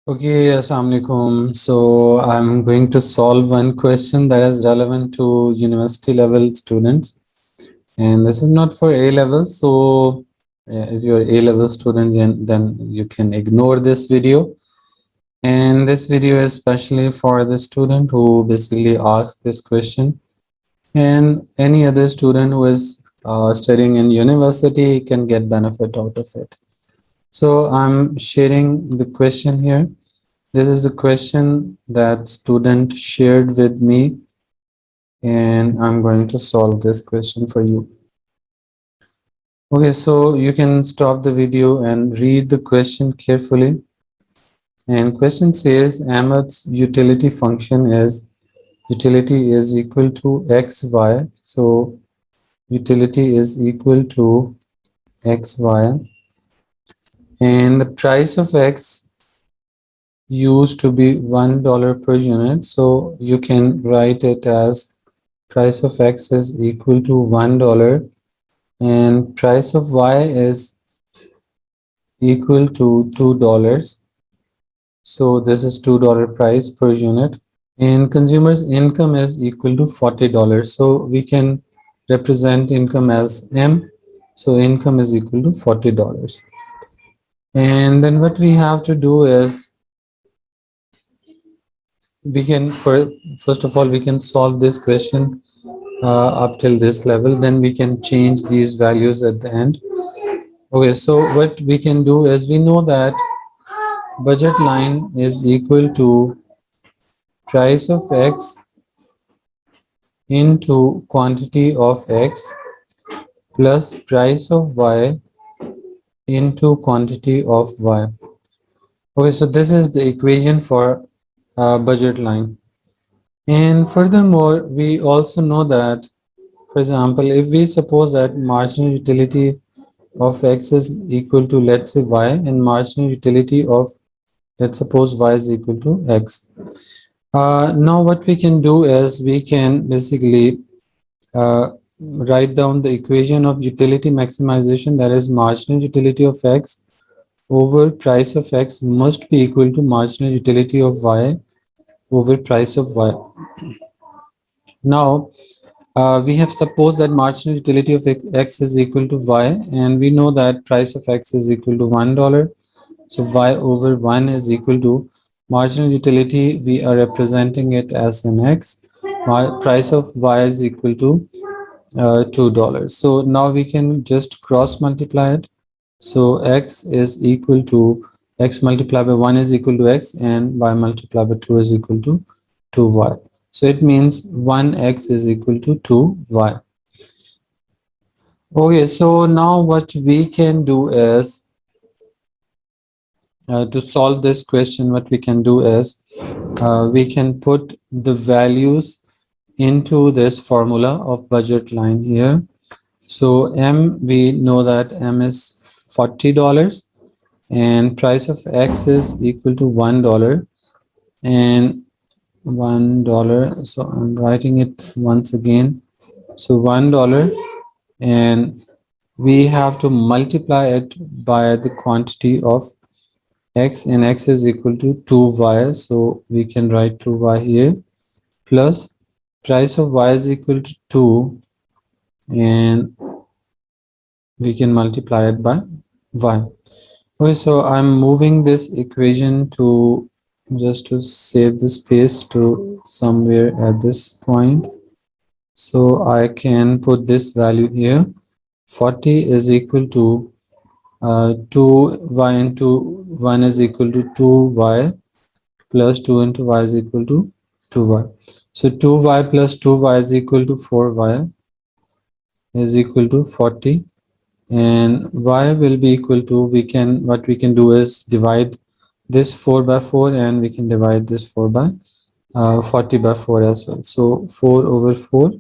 Okay, Assalamu alaikum. So I'm going to solve one question that is relevant to university level students. And this is not for A level. So if you're A level student, then you can ignore this video. And this video is especially for the student who basically asked this question. And any other student who is studying in university can get benefit out of it. So I'm sharing the question here. This is the question that student shared with me, and I'm going to solve this question for you. Okay, so you can stop the video and read the question carefully. And question says Ahmed's utility function is utility is equal to xy. So utility is equal to xy, and the price of x used to be $1 per unit. So you can write it as price of x is equal to $1 and price of y is equal to $2. So this is $2 price per unit, and consumer's income is equal to $40. So we can represent income as M. So income is equal to $40. And then what we have to do is we can first of all we can solve this question up till this level, then we can change these values at the end. Okay, so what we can do is we know that budget line is equal to price of x into quantity of x plus price of y into quantity of y. Okay, so this is the equation for budget line. And furthermore, we also know that, for example, if we suppose that marginal utility of x is equal to, let's say, y, and marginal utility of, let's suppose, y is equal to x. Now what we can do is we can basically write down the equation of utility maximization, that is marginal utility of x over price of x must be equal to marginal utility of y over price of y. Now we have supposed that marginal utility of x is equal to y, and we know that price of x is equal to $1. So y over 1 is equal to marginal utility. We are representing it as an x. Price of y is equal to $2. So now we can just cross multiply it. So x is equal to x multiplied by 1 is equal to x, and y multiplied by 2 is equal to 2y. So it means 1x is equal to 2y. Okay, so now what we can do is to solve this question, what we can do is we can put the values into this formula of budget line here. So M, we know that M is $40 and price of X is equal to $1 and $1. So I'm writing it once again. So $1, and we have to multiply it by the quantity of x, and x is equal to 2y. So we can write 2y here plus price of y is equal to 2, and we can multiply it by y. Okay, so I'm moving this equation to just to save the space to somewhere at this point. So I can put this value here. 40 is equal to 2y into 1 is equal to 2y plus 2 into y is equal to 2y. So 2y plus 2y is equal to 4y is equal to 40, and y will be equal to, what we can do is divide this 4 by 4, and we can divide this 4 by 40 by 4 as well. So 4 over 4,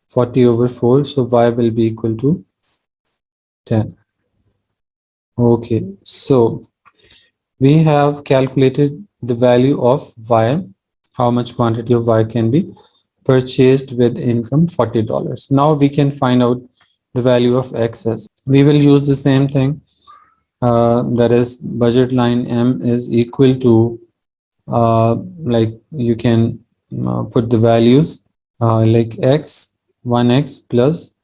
40 over 4, so y will be equal to 10. Okay, so we have calculated the value of y, how much quantity of y can be purchased with income $40. Now we can find out the value of excess. We will use the same thing, that is budget line M is equal to like you can put the values like x 1x plus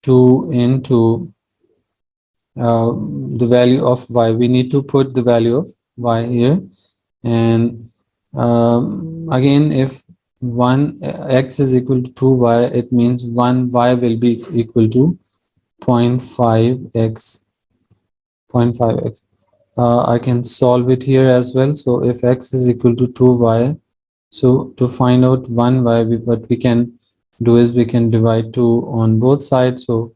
2 into the value of y. We need to put the value of y here, and again, if 1 x is equal to 2y, it means 1 y will be equal to 0.5x. 0.5x. I can solve it here as well. So if x is equal to 2y, so to find out 1y, what we can do is we can divide 2 on both sides. So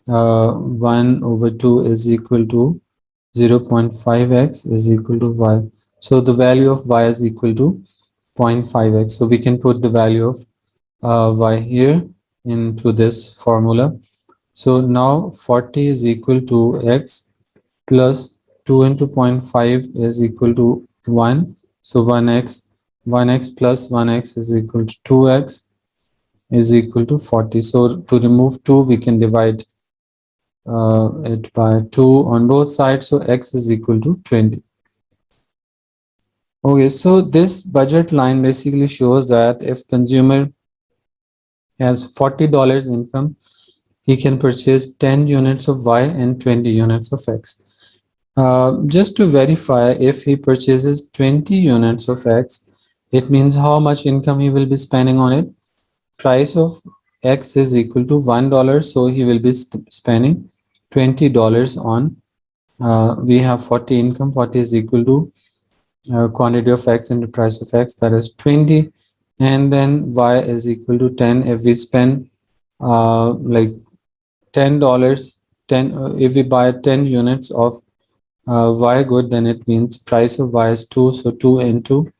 1 over 2 is equal to 0.5x is equal to y. So the value of y is equal to 0.5x. So we can put the value of y here into this formula. So now 40 is equal to x plus 2 into 0.5 is equal to 1. So 1x plus 1x is equal to 2x is equal to 40. So to remove 2, we can divide it by 2 on both sides. So x is equal to 20. Okay, so this budget line basically shows that if consumer has $40 income, he can purchase 10 units of Y and 20 units of X. Just to verify, if he purchases 20 units of X, it means how much income he will be spending on it. Price of X is equal to $1, so he will be spending $20 on. We have 40 income, 40 is equal to quantity of X into price of X, that is 20, and then Y is equal to 10. If we spend like $10, 10 if we buy 10 units of y good, then it means price of y is 2, so 2 into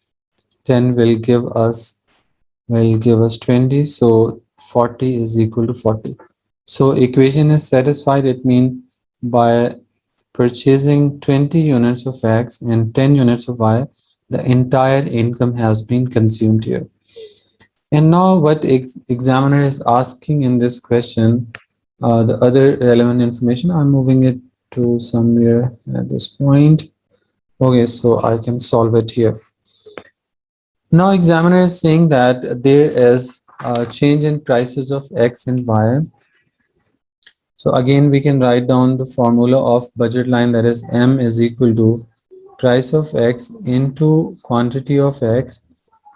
10 will give us 20. So 40 is equal to 40. So equation is satisfied. It means by purchasing 20 units of x and 10 units of y, the entire income has been consumed here. And now what examiner is asking in this question, the other relevant information, I'm moving it to somewhere at this point. Okay, so I can solve it here. Now examiner is saying that there is a change in prices of X and Y. So again, we can write down the formula of budget line, that is M is equal to price of X into quantity of X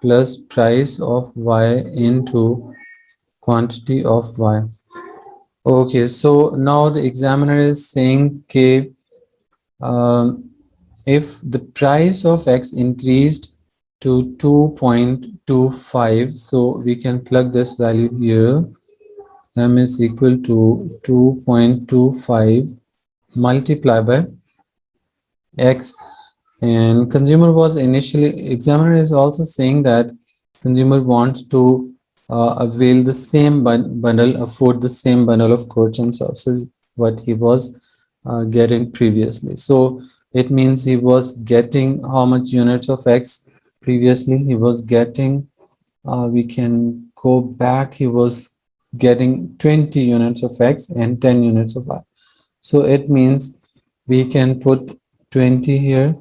plus price of Y into quantity of Y. Okay, so now the examiner is saying, okay, if the price of X increased to 2.25, so we can plug this value here. M is equal to 2.25 multiplied by X, and consumer was initially, examiner is also saying that consumer wants to avail the same bundle, afford the same bundle of goods and services what he was getting previously. So it means he was getting how much units of X previously? He was getting, we can go back, he was getting 20 units of X and 10 units of Y. So it means we can put 20 here,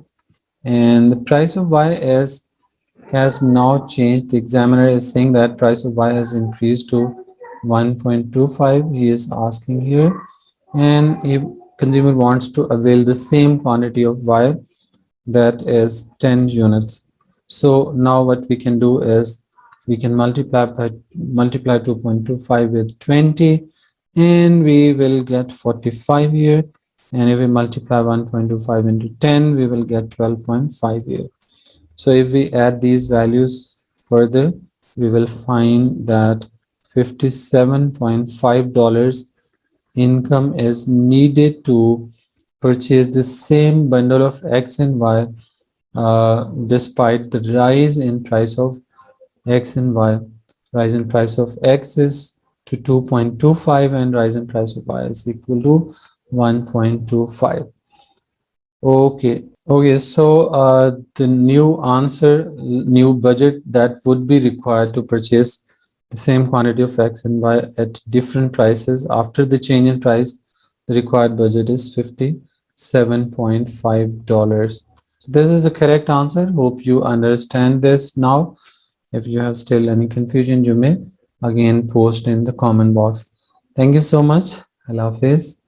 and the price of Y has now changed. The examiner is saying that price of Y has increased to 1.25. He is asking here, and if consumer wants to avail the same quantity of Y, that is 10 units. So now what we can do is we can multiply 2.25 with 20, and we will get 45 here. And if we multiply 1.25 into 10, we will get 12.5 here. So if we add these values further, we will find that $57.5 income is needed to purchase the same bundle of X and Y, despite the rise in price of X and Y. Rise in price of X is to 2.25 and rise in price of Y is equal to 1.25. Okay, so the new answer, new budget that would be required to purchase the same quantity of X and Y at different prices after the change in price, the required budget is $57.5. So this is the correct answer. Hope you understand this now. If you have still any confusion, you may again post in the comment box. Thank you so much. Allah Hafiz.